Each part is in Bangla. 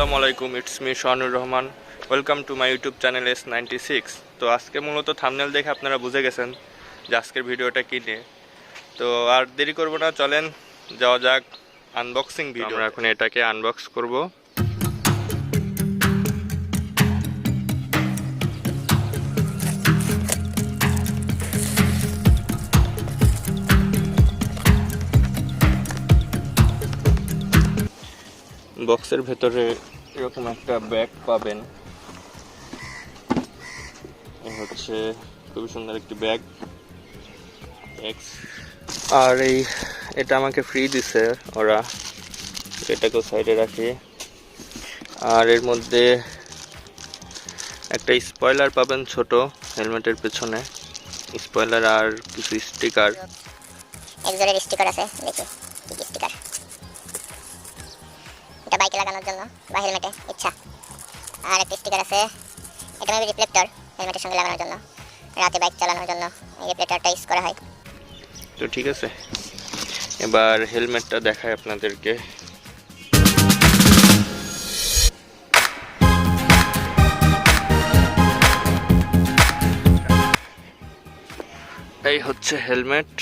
আসসালামু আলাইকুম, it's me Sohanur Rahman. Welcome to my YouTube channel S96. তো আজকে মূলত থাম্বনেল দেখে আপনারা বুঝে গেছেন যে আজকের ভিডিওটা কী নিয়ে। তো আর দেরি করব না, চলেন যাওয়া যাক আনবক্সিং ভিডিও। আমরা এখন এটাকে আনবক্স করব। বক্সের ভেতরে এরকম একটা ব্যাগ পাবেন। হচ্ছে খুবই সুন্দর একটি ব্যাগ, আর এটা আমাকে ফ্রি দিছে ওরা। এটাকেও সাইডে রাখি। আর এর মধ্যে একটা স্পয়লার পাবেন ছোট হেলমেটের পেছনে, স্পয়লার আর কিছু স্টিকার। এক্সরের স্টিকার আছে, দেখি কি কি স্টিকার। এটা বাইকে লাগানোর জন্য বা হেলমেটে ইচ্ছা। আর একটা স্টিকার আছে, এটা মেবি রিফ্লেক্টর, হেলমেটের সঙ্গে লাগানোর জন্য, রাতে বাইক চালানোর জন্য এই রিফ্লেক্টরটা ইউজ করা হয়। তো ঠিক আছে, এবার হেলমেটটা দেখাই আপনাদেরকে। এই হচ্ছে হেলমেট।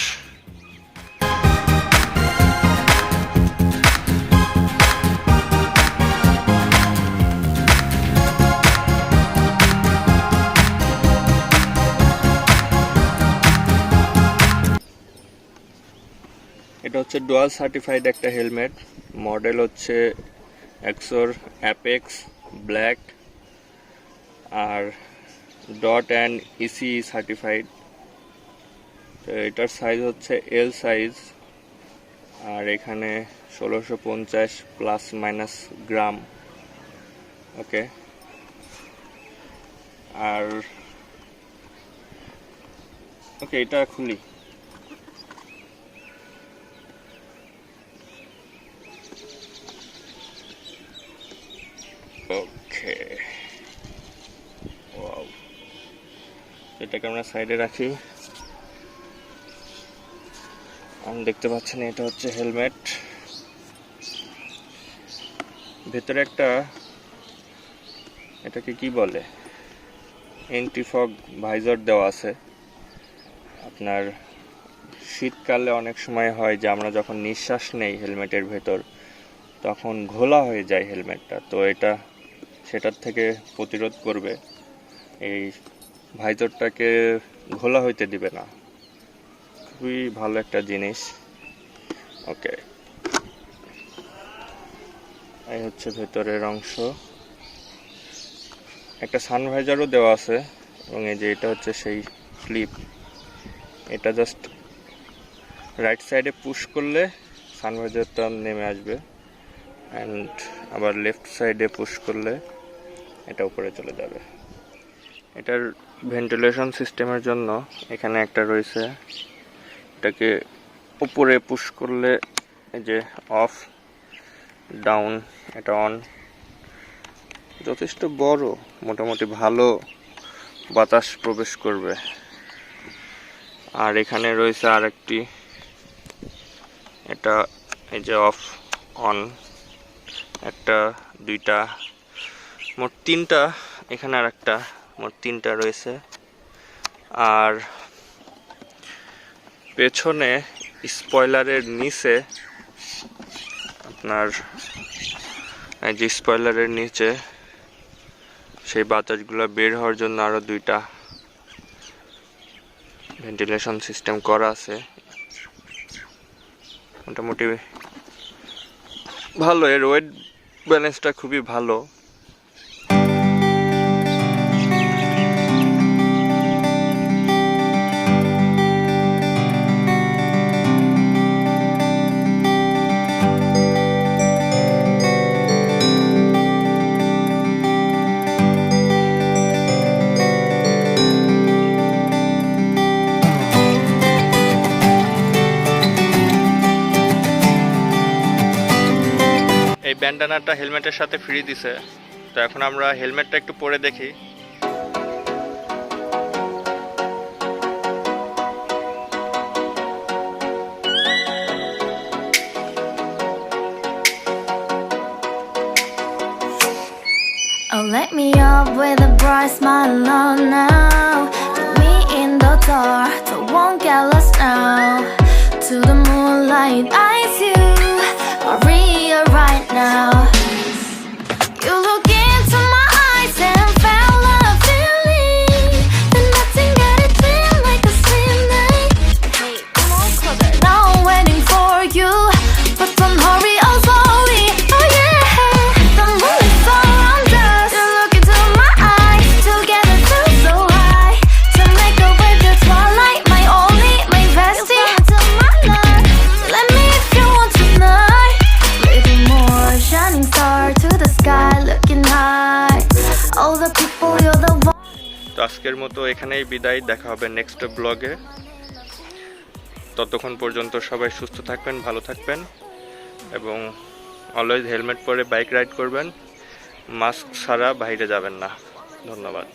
এটা হচ্ছে ডুয়াল সার্টিফাইড একটা হেলমেট। মডেল হচ্ছে Axor অ্যাপেক্স ব্ল্যাক, আর ডট অ্যান্ড ইসি সার্টিফাইড। তো এটার সাইজ হচ্ছে এল সাইজ, আর এখানে 1650 প্লাস মাইনাস গ্রাম। ওকে, আর ওকে এটা খুলি। ওকে, ওয়াও, এটাকে আমরা সাইডে রাখি। আমি দেখতে পাচ্ছেন এটা হচ্ছে হেলমেট। ভেতরে একটা, এটাকে কি বলে, অ্যান্টিফগ ভাইজার দেওয়া আছে। আপনার শীতকালে অনেক সময় হয় যে আমরা যখন নিঃশ্বাস নেই হেলমেটের ভেতর, তখন ঘোলা হয়ে যায় হেলমেটটা। তো এটা সেটার থেকে প্রতিরোধ করবে, এই ভাইজারটাকে ঘোলা হইতে দিবে না। খুবই ভালো একটা জিনিস। ওকে, এই হচ্ছে ভেতরের অংশ। একটা সানভাইজারও দেওয়া আছে, এবং এই যে এটা হচ্ছে সেই ক্লিপ। এটা জাস্ট রাইট সাইডে পুশ করলে সানভাইজারটা নেমে আসবে, অ্যান্ড আবার লেফট সাইডে পুশ করলে এটা উপরে চলে যাবে। এটার ভেন্টিলেশন সিস্টেমের জন্য এখানে একটা রয়েছে, এটাকে উপরে পুশ করলে এই যে অফ, ডাউন, এটা অন। যথেষ্ট বড়, মোটামুটি ভালো বাতাস প্রবেশ করবে। আর এখানে রয়েছে আরেকটি, এটা এই যে অফ অন, একটা, দুইটা, মোট তিনটা। এখানে আর একটা, মোট তিনটা রয়েছে। আর পেছনে স্পয়লারের নিচে আপনার এই যে স্পয়লারের নিচে সেই বাতাসগুলো বের হওয়ার জন্য আরো দুইটা ভেন্টিলেশন সিস্টেম করা আছে। মোটামুটি ভালো, এর ওয়েট ব্যালেন্সটা খুবই ভালো। এই ব্যান্ডানাটা হেলমেটের সাথে ফ্রি দিছে। তো এখন আমরা হেলমেটটা একটু পরে দেখি। up with a bright smile on now. With me in the dark, so won't get lost now. To the moonlight, eyes you are real right now. You look into my eyes and felt a feeling that nothing got it feel like a slim night. Hey, come on closer. Now I'm waiting for you, but don't hurry, oh slowly. Oh yeah, the moon is around us. You look into my eyes, together feel so high. To make a way the twilight, my only, my bestie. You come into my life, let me if you want tonight. Little more shining star to the sky, looking high. All the people, you're the one. তো আজকের মতো এখানেই বিদায়, দেখা হবে নেক্সট ব্লগে। ততক্ষণ পর্যন্ত সবাই সুস্থ থাকবেন, ভালো থাকবেন এবং অলওয়েজ হেলমেট পরে বাইক রাইড করবেন। মাস্ক ছাড়া বাইরে যাবেন না। ধন্যবাদ।